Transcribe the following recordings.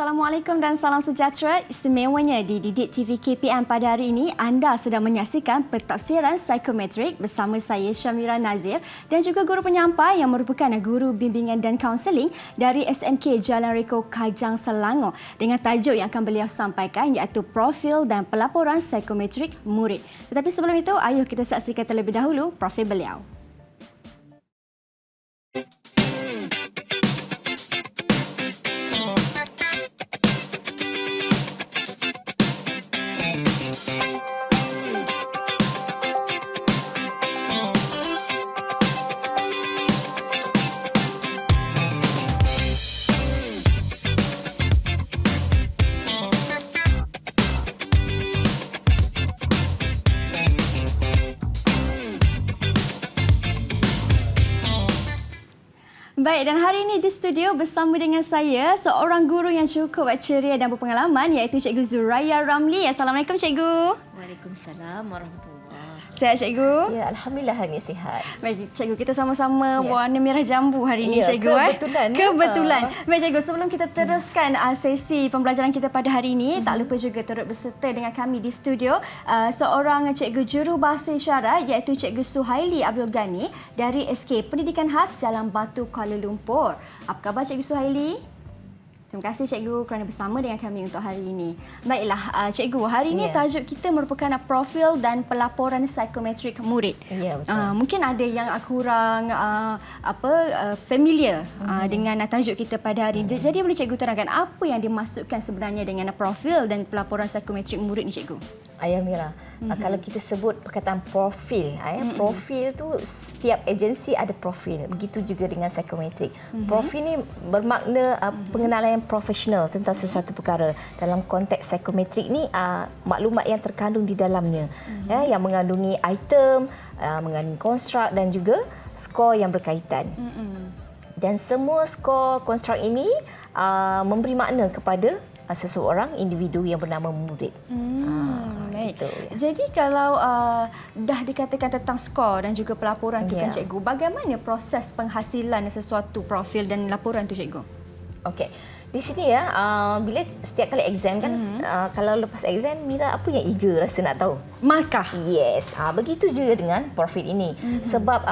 Assalamualaikum dan salam sejahtera. Istimewanya di Didik TV KPM pada hari ini, anda sedang menyaksikan pentafsiran psikometrik bersama saya Syamira Nazir dan juga guru penyampai yang merupakan guru bimbingan dan kaunseling dari SMK Jalan Reko Kajang Selangor dengan tajuk yang akan beliau sampaikan iaitu profil dan pelaporan psikometrik murid. Tetapi sebelum itu, ayuh kita saksikan terlebih dahulu profil beliau. Baik, dan hari ini di studio bersama dengan saya seorang guru yang cukup ceria dan berpengalaman iaitu Cikgu Zuraya Ramli. Assalamualaikum Cikgu. Waalaikumsalam warahmatullahi. Sihat Cikgu? Ya, alhamdulillah hari ini sihat. Baik Cikgu, kita sama-sama warna merah jambu hari ini Cikgu. Kebetulan. Kebetulan. Baik Cikgu, sebelum kita teruskan sesi pembelajaran kita pada hari ini, tak lupa juga turut berserta dengan kami di studio seorang Cikgu Jurubahasa Isyarat iaitu Cikgu Suhaili Abdul Ghani dari SK Pendidikan Khas Jalan Batu Kuala Lumpur. Apa khabar Cikgu Suhaili? Terima kasih Cikgu kerana bersama dengan kami untuk hari ini. Baiklah Cikgu, hari ini tajuk kita merupakan profil dan pelaporan psikometrik murid. Ya, betul. Mungkin ada yang kurang familiar dengan tajuk kita pada hari ini. Jadi boleh Cikgu terangkan apa yang dimaksudkan sebenarnya dengan profil dan pelaporan psikometrik murid ni Cikgu? Ayah Mira, kalau kita sebut perkataan profil, profil tu setiap agensi ada profil. Begitu juga dengan psikometrik. Profil ni bermakna pengenalan yang profesional tentang sesuatu perkara. Dalam konteks psikometrik ni, maklumat yang terkandung di dalamnya, yang mengandungi item, mengandungi konstruk dan juga skor yang berkaitan. Dan semua skor konstruk ini memberi makna kepada seseorang individu yang bernama murid. Baik. Gitu, ya. Jadi kalau dah dikatakan tentang skor dan juga pelaporan tu kan Cikgu, bagaimana proses penghasilan sesuatu profil dan laporan tu Cikgu? Okey. Di sini bila setiap kali exam kan, kalau lepas exam, Mira apa yang eager rasa nak tahu? Markah. Yes. Begitu juga dengan profil ini. Sebab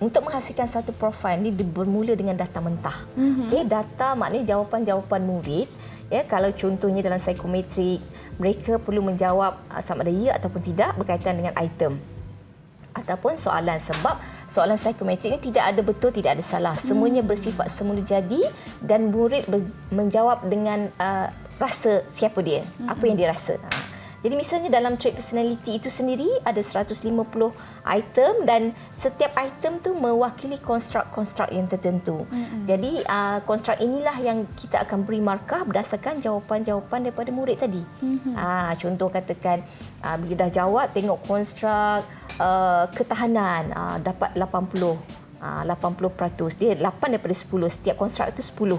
untuk menghasilkan satu profil ini bermula dengan data mentah. Okay, data maknanya jawapan-jawapan murid. Ya, kalau contohnya dalam psikometrik, mereka perlu menjawab sama ada ya ataupun tidak berkaitan dengan item ataupun soalan, sebab soalan psikometrik ini tidak ada betul, tidak ada salah. Semuanya bersifat semula jadi dan murid menjawab dengan rasa siapa dia, apa yang dia rasa. Jadi misalnya dalam trait personality itu sendiri ada 150 item dan setiap item tu mewakili konstruk-konstruk yang tertentu. Jadi konstruk inilah yang kita akan beri markah berdasarkan jawapan-jawapan daripada murid tadi. Contoh katakan bila dah jawab tengok konstruk ketahanan dapat 80%. 80%. Dia 8 daripada 10. Setiap konstruk itu 10.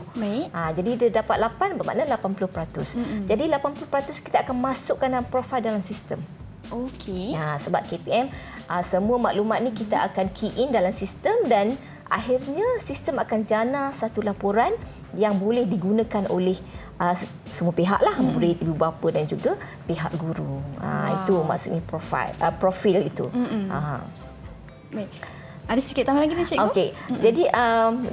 Jadi dia dapat 8 bermakna 80%. Jadi 80% kita akan masukkan dalam profil dalam sistem. Okey. Sebab KPM semua maklumat ni kita akan key in dalam sistem dan akhirnya sistem akan jana satu laporan yang boleh digunakan oleh semua pihak lah, murid, ibu bapa dan juga pihak guru. Itu maksudnya profil itu. Baik. Ada sikit tambahan lagi Cikgu? Okey. Jadi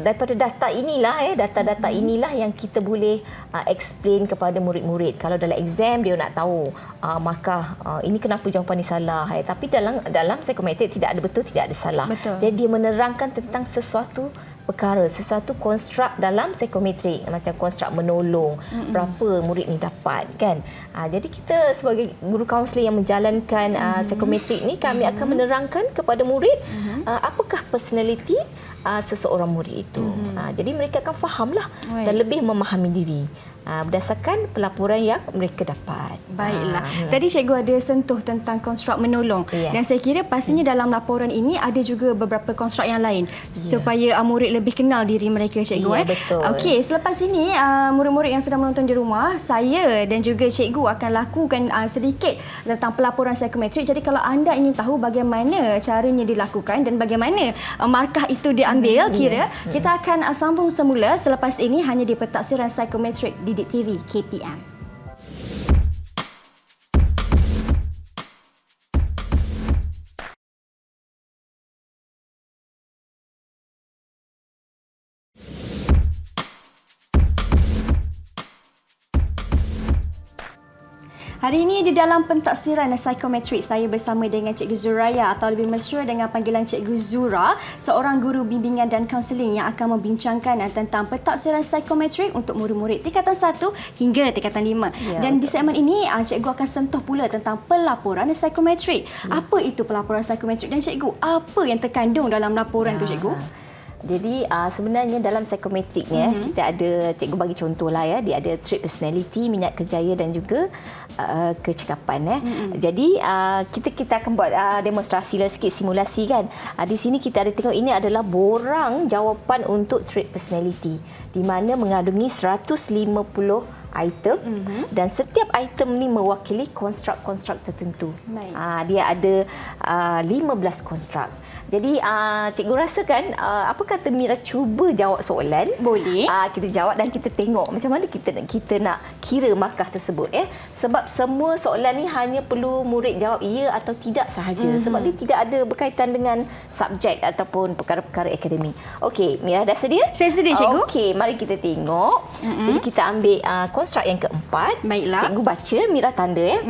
daripada data inilah data-data inilah yang kita boleh explain kepada murid-murid. Kalau dalam exam dia nak tahu markah ini kenapa jawapan ni salah. Tapi dalam psikometrik tidak ada betul, tidak ada salah. Betul. Jadi dia menerangkan tentang sesuatu perkara, sesuatu konstruk dalam psikometrik, macam konstruk menolong, berapa murid ni dapat kan. Jadi kita sebagai guru kaunseling yang menjalankan psikometrik ni, kami akan menerangkan kepada murid apakah personality seseorang murid itu. Jadi mereka akan fahamlah dan lebih memahami diri berdasarkan pelaporan yang mereka dapat. Baiklah. Tadi Cikgu ada sentuh tentang konstruk menolong. Dan saya kira pastinya dalam laporan ini ada juga beberapa konstruk yang lain supaya murid lebih kenal diri mereka Cikgu. Betul. Okey, selepas ini murid-murid yang sedang menonton di rumah, saya dan juga Cikgu akan lakukan sedikit tentang pelaporan psikometrik. Jadi kalau anda ingin tahu bagaimana caranya dilakukan dan bagaimana markah itu diambil, kita akan sambung semula selepas ini hanya di pentafsiran psikometrik di Didik TV KPM. Hari ini di dalam pentaksiran psikometrik, saya bersama dengan Cikgu Zuraya atau lebih masyhur dengan panggilan Cikgu Zura, seorang guru bimbingan dan kaunseling yang akan membincangkan tentang pentaksiran psikometrik untuk murid-murid tingkatan 1 hingga tingkatan 5. Ya, Dan betul. di segmen ini Cikgu akan sentuh pula tentang pelaporan psikometrik. Apa itu pelaporan psikometrik dan Cikgu, apa yang terkandung dalam laporan tu Cikgu? Jadi sebenarnya dalam psikometrik ni kita ada, cikgu bagi contoh lah ya, dia ada trait personality, minat kerjaya dan juga kecakapan. Jadi kita akan buat demonstrasi lah sikit, simulasi kan. Di sini kita ada tengok ini adalah borang jawapan untuk trait personality di mana mengandungi 150 item dan setiap item ni mewakili konstruk-konstruk tertentu. Baik. Dia ada 15 konstruk. Jadi cikgu rasakan apa kata Mira cuba jawab soalan. Boleh. Kita jawab dan kita tengok macam mana kita nak kira markah tersebut ya. Sebab semua soalan ni hanya perlu murid jawab ya atau tidak sahaja. Sebab dia tidak ada berkaitan dengan subjek ataupun perkara-perkara akademik. Okey, Mira dah sedia? Saya sedia, Cikgu. Okey, mari kita tengok. Jadi kita ambil konstruk yang keempat. Baiklah. Cikgu baca, Mira tanda ya.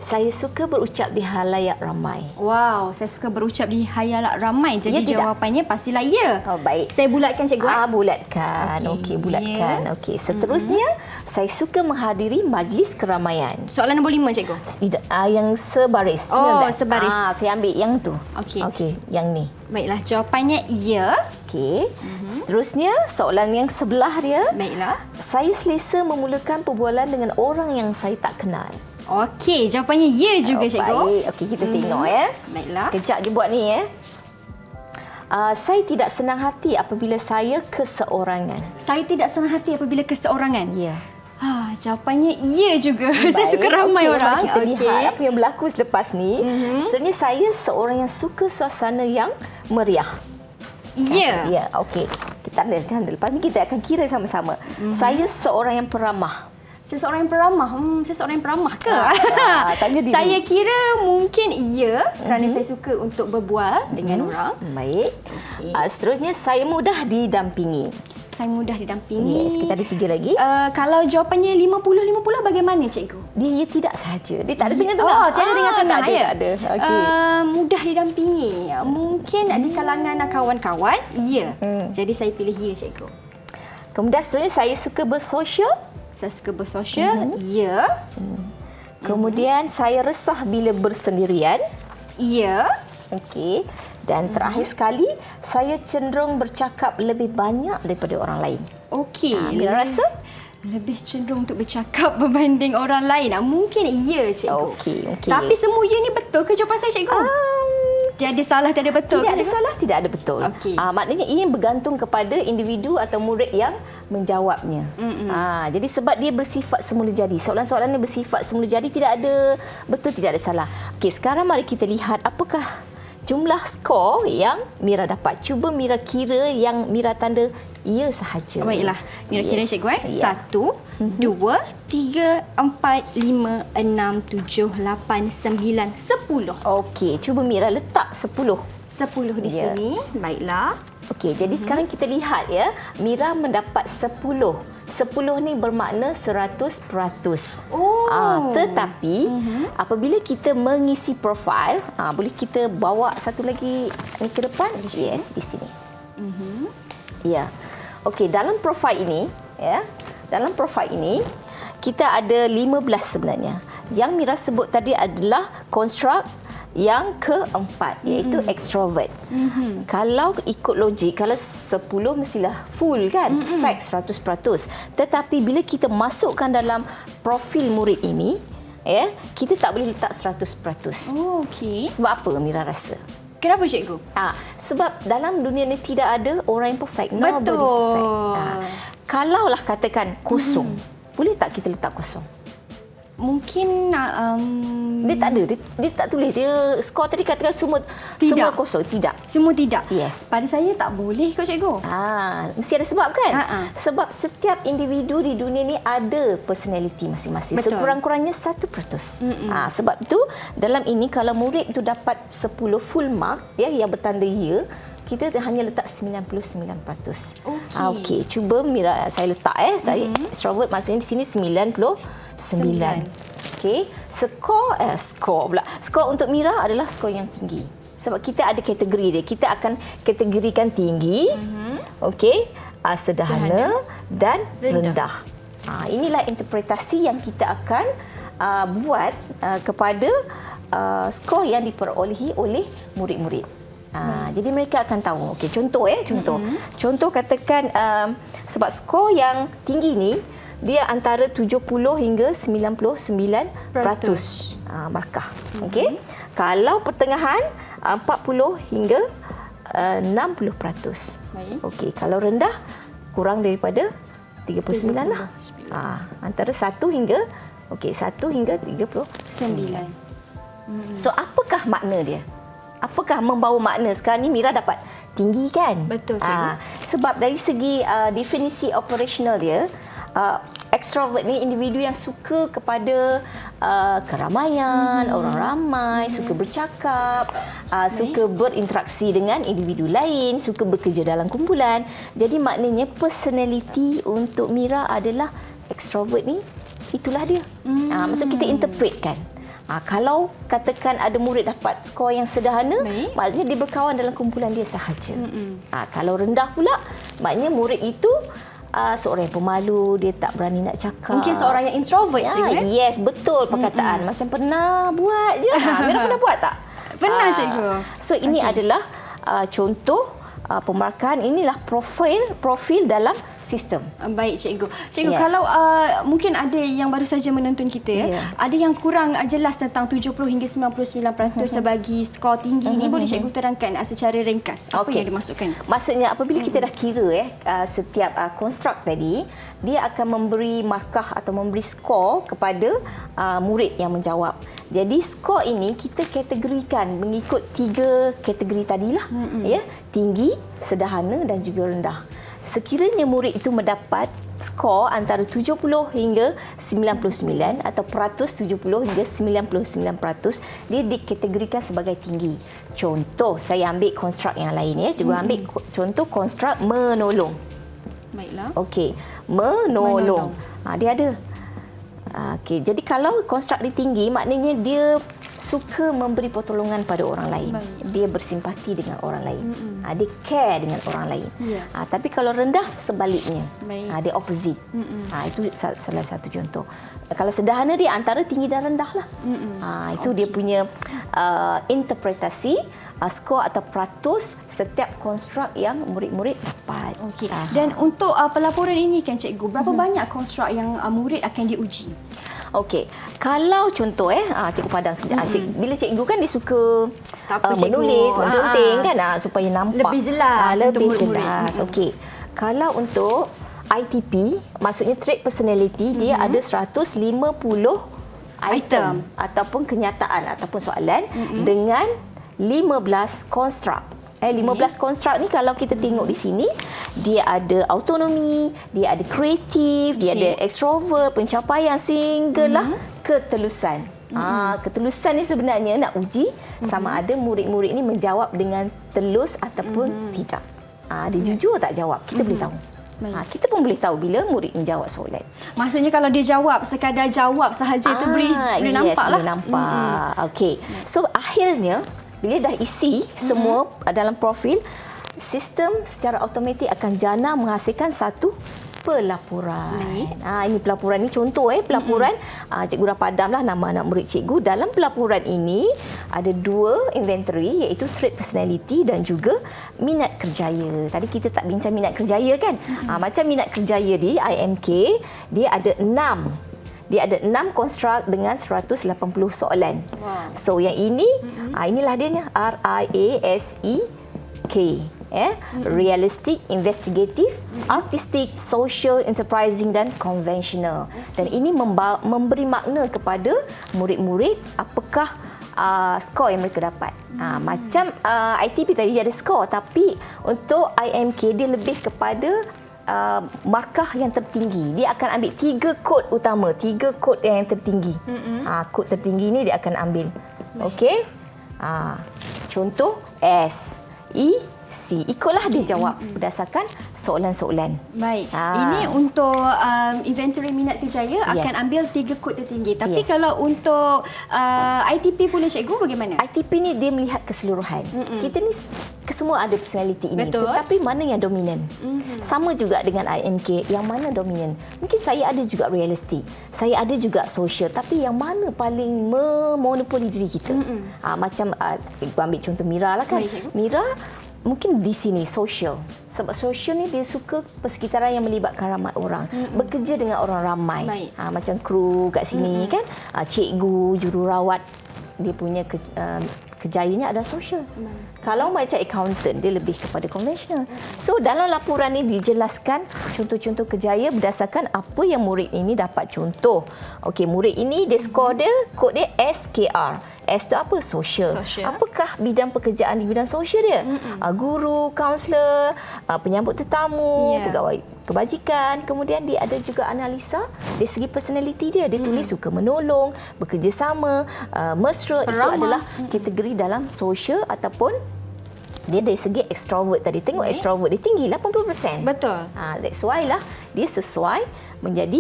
Saya suka berucap di halayak ramai. Wow, saya suka berucap di khayalak ramai. Jadi Ya, tidak? jawapannya pastilah ya. Oh, baik. Saya bulatkan Cikgu. Bulatkan. Okey, bulatkan. Ya. Okey, seterusnya saya suka menghadiri majlis keramaian. Soalan nombor 5 Cikgu. Yang sebaris. Oh, 19. sebaris. Saya ambil yang tu. Okey. Okey, yang ni. Baiklah, jawapannya ya. Okey. Seterusnya soalan yang sebelah dia. Baiklah. Saya selesa memulakan perbualan dengan orang yang saya tak kenal. Okey, jawapannya ya juga Cikgu. Baik. Okey, kita tengok ya. Baiklah. Sekejap je buat ni ya. Saya tidak senang hati apabila saya keseorangan. Saya tidak senang hati apabila keseorangan. Ya. Jawapannya ya juga. Saya suka ramai Okey, orang. mari kita lihat apa yang berlaku selepas ni. Sebenarnya saya seorang yang suka suasana yang meriah. Ya. Ya, okey. Kita ambilkan lepas ni kita akan kira sama-sama. Saya seorang yang peramah. Saya seorang yang peramah. Saya seorang yang peramah ke? Tanya diri. Saya kira mungkin ya kerana saya suka untuk berbual dengan orang. Baik. Seterusnya saya mudah didampingi. Saya mudah didampingi. Yes, kita ada 3 lagi. Kalau jawapannya 50-50 bagaimana Cikgu? Dia tidak sahaja. Dia tak ada tengah-tengah. Oh, tiada tengah-tengah tak ada, ya? tak ada. Okey. Mudah didampingi. Mungkin di kalangan kawan-kawan, ya. Jadi saya pilih ya Cikgu. Kemudian seterusnya saya suka bersosial. Saya suka bersosial, ya. Kemudian saya resah bila bersendirian. Ya. Okey. Dan terakhir sekali, saya cenderung bercakap lebih banyak daripada orang lain. Okey. Mira rasa? Lebih cenderung untuk bercakap berbanding orang lain. Mungkin ya Cikgu. Okey. Tapi semua ya ni betul ke jawapan saya Cikgu? Tiada salah, tiada betul Tidak ke ada Cikgu? salah, tidak ada betul. Okey. Maknanya ini bergantung kepada individu atau murid yang menjawabnya. Jadi sebab dia bersifat semula jadi. Soalan-soalan ni bersifat semula jadi, tidak ada betul, tidak ada salah. Okey, sekarang mari kita lihat apakah jumlah skor yang Mira dapat. Cuba Mira kira yang Mira tanda ya sahaja. Baiklah, Mira kira Cikgu. Ya. 1, 2, 3, 4, 5, 6, 7, 8, 9, 10. Okey, cuba Mira letak 10. 10 di Ya. sini. Baiklah. Okey, jadi sekarang kita lihat ya, Mira mendapat 10. 10 ni bermakna 100%. Oh. Tetapi apabila kita mengisi profil, boleh kita bawa satu lagi ni ke depan? Yes, di sini. Ya. Okey, dalam profil ini, ya. Dalam profil ini kita ada 15 sebenarnya. Yang Mira sebut tadi adalah konstruk yang keempat, iaitu extrovert. Kalau ikut logik, kalau 10 mestilah full kan, fact 100%. Tetapi bila kita masukkan dalam profil murid ini, ya, kita tak boleh letak 100%. Oh, okey. Sebab apa Mira rasa? Kenapa Cikgu? Sebab dalam dunia ni tidak ada orang yang perfect. Nobody Betul. perfect. Kalaulah katakan kosong, boleh tak kita letak kosong? Mungkin Dia Dia tak ada. Dia tak tulis. Dia skor tadi katakan semua kosong. Tidak. Semua tidak? Yes. Pada saya tak boleh kot cikgu. Mesti ada sebab kan? Sebab setiap individu di dunia ni ada personality masing-masing. Betul. Sekurang-kurangnya 1%. Sebab tu dalam ini kalau murid tu dapat 10 full mark yang bertanda ya, kita hanya letak 99%. Okey, cuba Mira saya letak saya extrovert maksudnya di sini 99. Okey, skor untuk Mira adalah skor yang tinggi. Sebab kita ada kategori dia. Kita akan kategorikan tinggi, okey, sederhana dan rendah. Inilah interpretasi yang kita akan buat kepada skor yang diperolehi oleh murid-murid. Jadi mereka akan tahu. Okey, contoh katakan sebab skor yang tinggi ni dia antara 70 hingga 99% markah. Okey. Kalau pertengahan 40 hingga 60%. Okey, kalau rendah kurang daripada 39 lah. Antara 1 hingga 39. So apakah makna dia? Apakah membawa makna? Sekarang ni Mira dapat tinggi kan? Betul, cikgu. Sebab dari segi definisi operasional dia, extrovert ni individu yang suka kepada keramaian, orang ramai, suka bercakap, suka berinteraksi dengan individu lain, suka bekerja dalam kumpulan. Jadi maknanya personality untuk Mira adalah extrovert ni, itulah dia. Maksud kita interpretkan. Kalau katakan ada murid dapat skor yang sederhana, maknanya dia berkawan dalam kumpulan dia sahaja. Kalau rendah pula, maknanya murid itu seorang yang pemalu, dia tak berani nak cakap. Mungkin seorang yang introvert, cikgu. Yes, betul perkataan. Macam pernah buat je. Mira pernah buat tak? Pernah, cikgu. So ini adalah contoh pemarkahan. Inilah profil dalam sistem. Baik, cikgu. Cikgu, kalau mungkin ada yang baru saja menonton kita, ada yang kurang jelas tentang 70 hingga 99% sebagai skor tinggi ini, boleh cikgu terangkan secara ringkas apa yang dimasukkan? Maksudnya apabila kita dah kira setiap konstruk tadi, dia akan memberi markah atau memberi skor kepada murid yang menjawab. Jadi skor ini kita kategorikan mengikut 3 kategori tadilah, tinggi, sederhana dan juga rendah. Sekiranya murid itu mendapat skor antara 70 hingga 99 atau peratus 70 hingga 99%, dia dikategorikan sebagai tinggi. Contoh, saya ambil konstruk yang lain Cikgu ambil contoh konstruk menolong. Baiklah. Okey, menolong. Dia ada. Okey, jadi kalau konstruk dia tinggi, maknanya dia suka memberi pertolongan pada orang lain. Dia bersimpati dengan orang lain. Dia care dengan orang lain. Tapi kalau rendah, sebaliknya. Dia opposite. Itu salah satu contoh. Kalau sederhana, dia antara tinggi dan rendah lah. Itu dia punya interpretasi skor atau peratus setiap konstruk yang murid-murid dapat. Dan untuk pelaporan ini kan cikgu, berapa banyak konstruk yang murid akan diuji? Okey, kalau contoh cikgu padam sekejap. Bila cikgu kan dia suka menulis, menconteng kan supaya nampak lebih jelas. Lebih jelas. Okey. Kalau untuk ITP, maksudnya trait personality, dia ada 150 item ataupun kenyataan ataupun soalan dengan 15 konstruk. 15 konstruk ni kalau kita tengok di sini, dia ada autonomi, dia ada kreatif, dia ada extrovert, pencapaian sehinggalah ketelusan. Ketelusan ni sebenarnya nak uji sama ada murid-murid ni menjawab dengan telus ataupun tidak. Dia jujur tak jawab, kita boleh tahu. Kita pun boleh tahu bila murid menjawab soalan. Maksudnya kalau dia jawab, sekadar jawab sahaja itu boleh nampak lah. Boleh nampak. Okey. So akhirnya bila dah isi semua dalam profil, sistem secara automatik akan jana menghasilkan satu pelaporan. Ini pelaporan ni contoh pelaporan. Cikgu dah padamlah nama anak murid cikgu. Dalam pelaporan ini ada 2 inventory, iaitu trait personality dan juga minat kerjaya. Tadi kita tak bincang minat kerjaya kan? Macam minat kerjaya di IMK, dia ada 6. Dia ada 6 konstruk dengan 180 soalan. So yang ini, inilah dianya RIASEK. realistic, investigatif, artistik, social, enterprising dan conventional. Dan ini memberi makna kepada murid-murid apakah skor yang mereka dapat. Macam ITP tadi dia ada skor, tapi untuk IMK dia lebih kepada markah yang tertinggi. Dia akan ambil 3 kod utama, 3 kod yang tertinggi. Kod tertinggi ni dia akan ambil. Okey? Contoh S, E, C. Ikutlah dia jawab berdasarkan soalan-soalan. Baik. Ini untuk inventory minat kerjaya akan ambil 3 kod tertinggi. Tapi kalau untuk ITP pula cikgu bagaimana? ITP ni dia melihat keseluruhan. Kita ni semua ada personality ini. Betul. Tetapi mana yang dominan? Sama juga dengan IMK, yang mana dominan? Mungkin saya ada juga realistik. Saya ada juga social. Tapi yang mana paling memonopoli diri kita? Macam cikgu ambil contoh Mira lah kan. Baik, Mira mungkin di sini social. Sebab social ni dia suka persekitaran yang melibatkan ramai orang. Bekerja dengan orang ramai. Macam kru kat sini kan. Cikgu, jururawat. Dia punya kejayanya ada social. Kalau macam accountant, dia lebih kepada conventional. So, dalam laporan ini dijelaskan contoh-contoh kejayaan berdasarkan apa yang murid ini dapat contoh. Okey, murid ini dia skor dia, kod dia SKR. S tu apa? Social. Apakah bidang pekerjaan di bidang sosial dia? Guru, kaunselor, penyambut tetamu, pegawai kebajikan. Kemudian dia ada juga analisa dari segi personality dia. Dia tulis suka menolong, bekerjasama, mesra. Itu adalah kategori dalam sosial ataupun dia dari segi extrovert tadi. Tengok extrovert dia tinggi 80%. Betul. That's why lah dia sesuai menjadi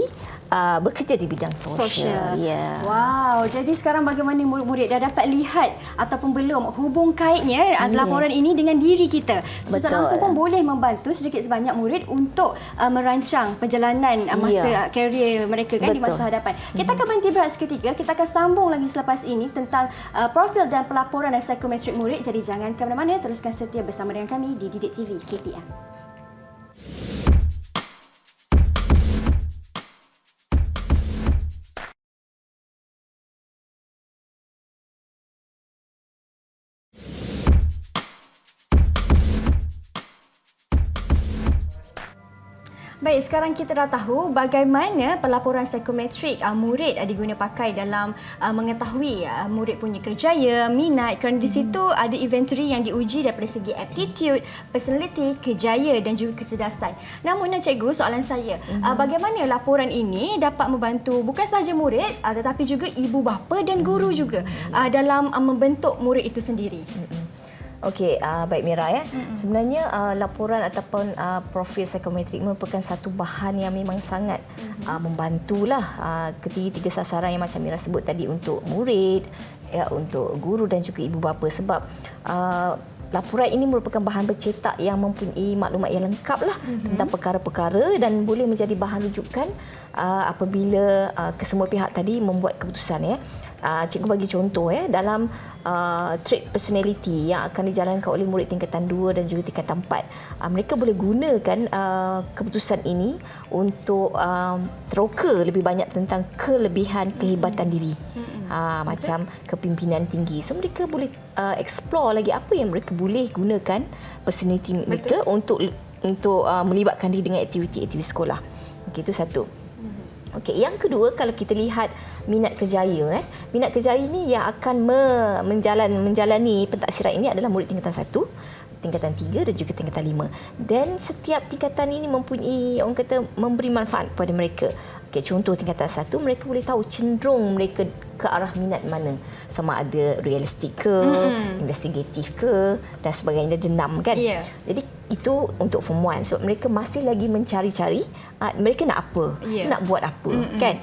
bekerja di bidang sosial. Wow, jadi sekarang bagaimana murid-murid dah dapat lihat ataupun belum hubung kaitnya laporan ini dengan diri kita. Secara langsung pun boleh membantu sedikit sebanyak murid untuk merancang perjalanan masa karier mereka kan di masa hadapan. Kita akan berhenti berehat seketika. Kita akan sambung lagi selepas ini tentang profil dan pelaporan psikometrik murid. Jadi jangan ke mana-mana, teruskan setia bersama dengan kami di Didik TV KPM. Baik, sekarang kita dah tahu bagaimana pelaporan psikometrik murid diguna pakai dalam mengetahui murid punya kerjaya, minat, kerana di situ ada inventory yang diuji daripada segi aptitude, personality, kejaya dan juga kecerdasan. Namun cikgu, soalan saya, bagaimana laporan ini dapat membantu bukan sahaja murid tetapi juga ibu bapa dan guru juga dalam membentuk murid itu sendiri? Okey, baik Mira ya. Sebenarnya laporan ataupun profil psikometrik merupakan satu bahan yang memang sangat membantulah ketiga sasaran yang macam Mira sebut tadi, untuk murid, untuk guru dan juga ibu bapa, sebab laporan ini merupakan bahan bercetak yang mempunyai maklumat yang lengkap lah tentang perkara-perkara dan boleh menjadi bahan rujukan apabila kesemua pihak tadi membuat keputusan ya. Cikgu bagi contoh dalam trait personality yang akan dijalankan oleh murid tingkatan 2 dan juga tingkatan 4. Mereka boleh gunakan keputusan ini untuk teroka lebih banyak tentang kelebihan kehebatan diri. Macam kepimpinan tinggi. So mereka boleh explore lagi apa yang mereka boleh gunakan personality mereka untuk melibatkan diri dengan aktiviti-aktiviti sekolah. Okey, itu satu. Okey, yang kedua, kalau kita lihat minat kerjaya, minat kerjaya ini yang akan menjalani pentaksiran ini adalah murid tingkatan 1, tingkatan 3 dan juga tingkatan 5. Dan setiap tingkatan ini mempunyai, orang kata, memberi manfaat kepada mereka. Okey, contoh tingkatan 1, mereka boleh tahu cenderung mereka ke arah minat mana. Sama ada realistik ke, investigatif ke dan sebagainya, jenam kan. Jadi itu untuk form 1. Sebab mereka masih lagi mencari-cari mereka nak apa, nak buat apa kan.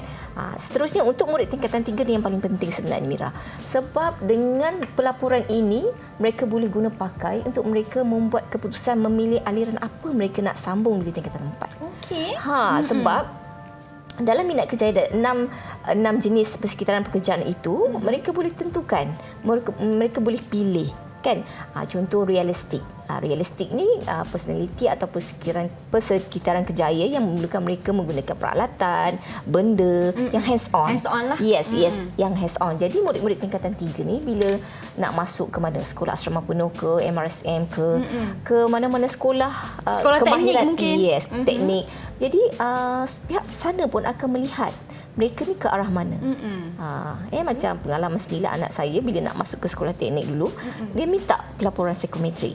Seterusnya untuk murid tingkatan 3 ni yang paling penting sebenarnya Mira. Sebab dengan pelaporan ini mereka boleh guna pakai untuk mereka membuat keputusan memilih aliran apa mereka nak sambung di tingkatan 4. Okey. Sebab dalam minat kerjaya ada 6 jenis persekitaran pekerjaan itu, mereka boleh tentukan, mereka boleh pilih kan. Contoh realistik. Realistik ni personality atau persekitaran kerjaya yang memerlukan mereka menggunakan peralatan, benda yang hands on. Hands on lah. Yes, yang hands on. Jadi murid-murid tingkatan 3 ni bila nak masuk ke mana, sekolah asrama penuh ke, MRSM ke mana-mana sekolah sekolah teknik mungkin. Yes, teknik. Jadi pihak sana pun akan melihat mereka ni ke arah mana. Macam pengalaman sendiri lah, anak saya bila nak masuk ke sekolah teknik dulu, dia minta laporan psikometrik.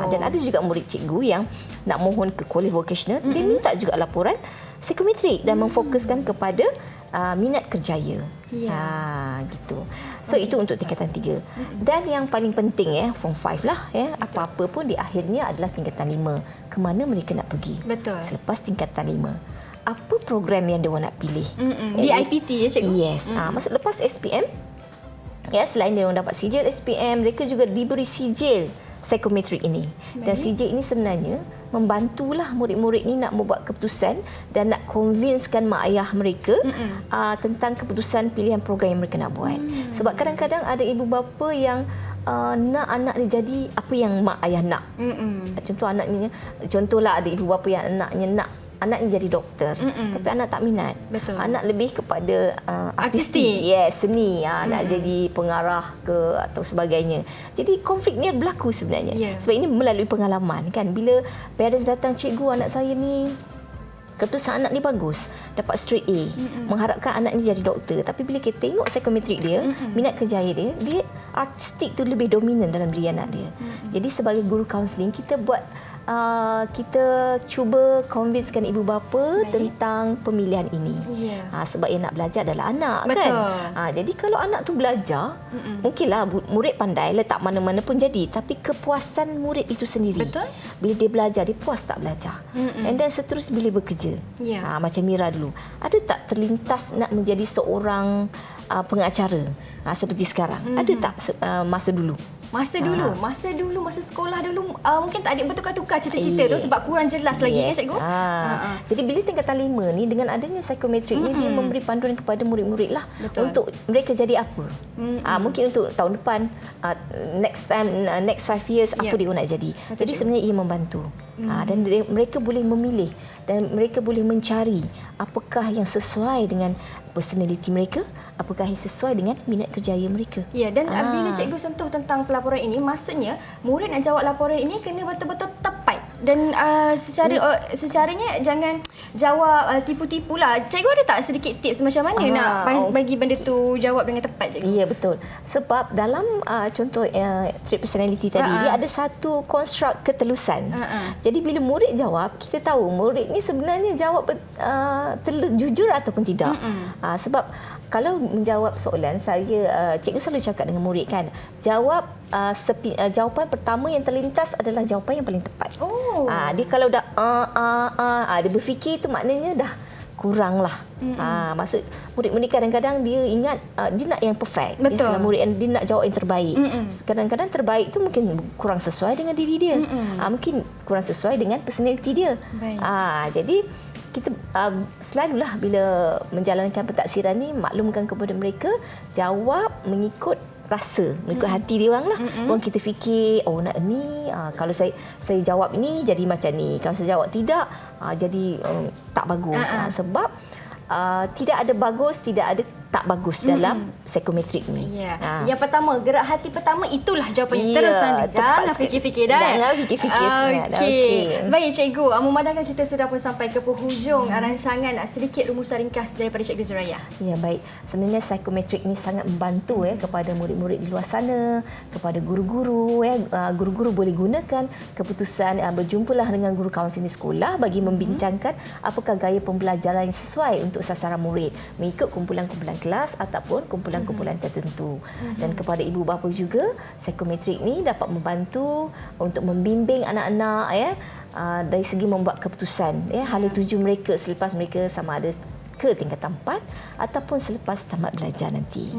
Dan ada juga murid cikgu yang nak mohon ke kuliah vocational, dia minta juga laporan psikometrik dan memfokuskan kepada minat kerjaya. Gitu. So itu untuk tingkatan 3. Dan yang paling penting form 5 lah apa-apa pun di akhirnya adalah tingkatan 5. Ke mana mereka nak pergi? Betul. Selepas tingkatan 5. Apa program yang dia nak pilih? Di IPT cikgu? Yes. Maksud lepas SPM, selain dia dapat sijil SPM, mereka juga diberi sijil psikometrik ini. Dan sijil ini sebenarnya membantulah murid-murid ni nak membuat keputusan dan nak convincekan mak ayah mereka tentang keputusan pilihan program yang mereka nak buat. Sebab kadang-kadang ada ibu bapa yang nak anak dia jadi apa yang mak ayah nak. Contohlah ada ibu bapa yang anaknya jadi doktor, tapi anak tak minat. Betul. Anak lebih kepada artistik, seni, nak jadi pengarah ke atau sebagainya. Jadi konflik ni berlaku sebenarnya. Sebab ini melalui pengalaman kan. Bila parents datang, cikgu anak saya ni keputusan anak ni bagus, dapat straight A, mengharapkan anak ni jadi doktor. Tapi bila kita tengok psikometrik dia, minat kerjaya dia artistik tu lebih dominan dalam diri anak dia. Jadi sebagai guru kaunseling, kita cuba convincekan ibu bapa tentang pemilihan ini. Sebab yang nak belajar adalah anak. Betul. Kan. Jadi kalau anak tu belajar, mungkinlah murid pandai letak mana-mana pun jadi, tapi kepuasan murid itu sendiri. Betul. Bila dia belajar, dia puas tak belajar. And then seterusnya bila bekerja. Macam Mira dulu. Ada tak terlintas nak menjadi seorang pengacara seperti sekarang? Ada tak masa dulu? Masa sekolah dulu mungkin tak ada bertukar-tukar cita-cita tu sebab kurang jelas lagi kan cikgu. Jadi bila tingkatan 5 ni dengan adanya psikometrik ni, dia memberi panduan kepada murid-murid lah. Betul. Untuk mereka jadi apa. Mungkin untuk tahun depan, next 5 years apa dia nak jadi. Betul, jadi sebenarnya ia membantu. Dan mereka boleh memilih dan mereka boleh mencari apakah yang sesuai dengan personality mereka, apakah yang sesuai dengan minat kerjaya mereka. Dan bila cikgu sentuh tentang pelaporan ini, maksudnya murid nak jawab laporan ini kena betul-betul tepat dan secaranya jangan jawab tipu-tipulah. Cikgu ada tak sedikit tips macam mana nak bagi benda tu jawab dengan tepat, cikgu? Ya, betul. Sebab dalam contoh trait personality tadi, dia ada satu konstruk ketelusan. Jadi bila murid jawab, kita tahu murid ni sebenarnya jawab jujur ataupun tidak. Sebab kalau menjawab soalan, cikgu selalu cakap dengan murid kan, jawapan pertama yang terlintas adalah jawapan yang paling tepat. Dia kalau dah dia berfikir, itu maknanya dah kurang lah. Maksud murid-murid kadang-kadang dia ingat dia nak yang perfect. Betul. Murid dia nak jawab yang terbaik. Kadang-kadang terbaik tu mungkin kurang sesuai dengan diri dia. Mungkin kurang sesuai dengan personality dia. Jadi kita selalulah bila menjalankan pentaksiran ni, maklumkan kepada mereka, jawab mengikut rasa, mengikut hati dia orang lah. Orang kita fikir, nak ni, kalau saya jawab ni jadi macam ni, kalau saya jawab tidak, jadi tak bagus. Sebab tidak ada bagus, tidak ada tak bagus dalam psikometrik ni. Yang pertama, gerak hati pertama, itulah jawapannya. Terus nanti. Jangan fikir-fikir dah. Jangan fikir-fikir sangat. Baik cikgu, memandangkan kita sudah pun sampai ke penghujung rancangan, sedikit rumusan ringkas daripada Cikgu Zuraya. Ya, baik. Sebenarnya psikometrik ni sangat membantu kepada murid-murid di luar sana, kepada guru-guru. Guru-guru boleh gunakan keputusan, berjumpalah dengan guru kaunseling sekolah bagi membincangkan apakah gaya pembelajaran yang sesuai untuk sasaran murid, mengikut kumpulan-kumpulan kelas ataupun kumpulan-kumpulan tertentu. Dan kepada ibu bapa juga, psikometrik ni dapat membantu untuk membimbing anak-anak dari segi membuat keputusan hala tuju mereka selepas mereka sama ada ke tingkatan 4 ataupun selepas tamat belajar nanti.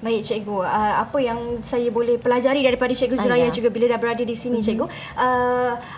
Baik cikgu, apa yang saya boleh pelajari daripada Cikgu Zuraya juga bila dah berada di sini cikgu,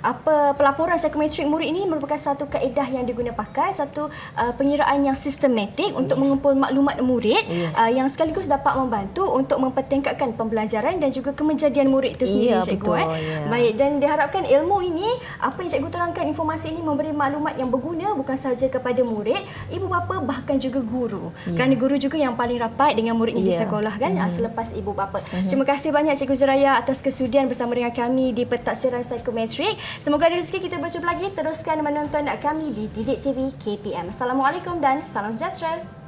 apa pelaporan psikometrik murid ini merupakan satu kaedah yang diguna pakai, satu pengiraan yang sistematik untuk mengumpul maklumat murid yang sekaligus dapat membantu untuk mempertingkatkan pembelajaran dan juga kemejadian murid itu sendiri cikgu. Baik, dan diharapkan ilmu ini, apa yang cikgu terangkan, informasi ini memberi maklumat yang berguna bukan sahaja kepada murid, ibu bapa bahkan juga guru. Kerana guru juga yang paling rapat dengan muridnya di sekolah kan, selepas ibu bapa. Terima kasih banyak Cikgu Zuraya atas kesudian bersama dengan kami di Pentaksiran Psikometrik. Semoga ada rezeki kita berjumpa lagi. Teruskan menonton kami di Didik TV KPM. Assalamualaikum dan salam sejahtera.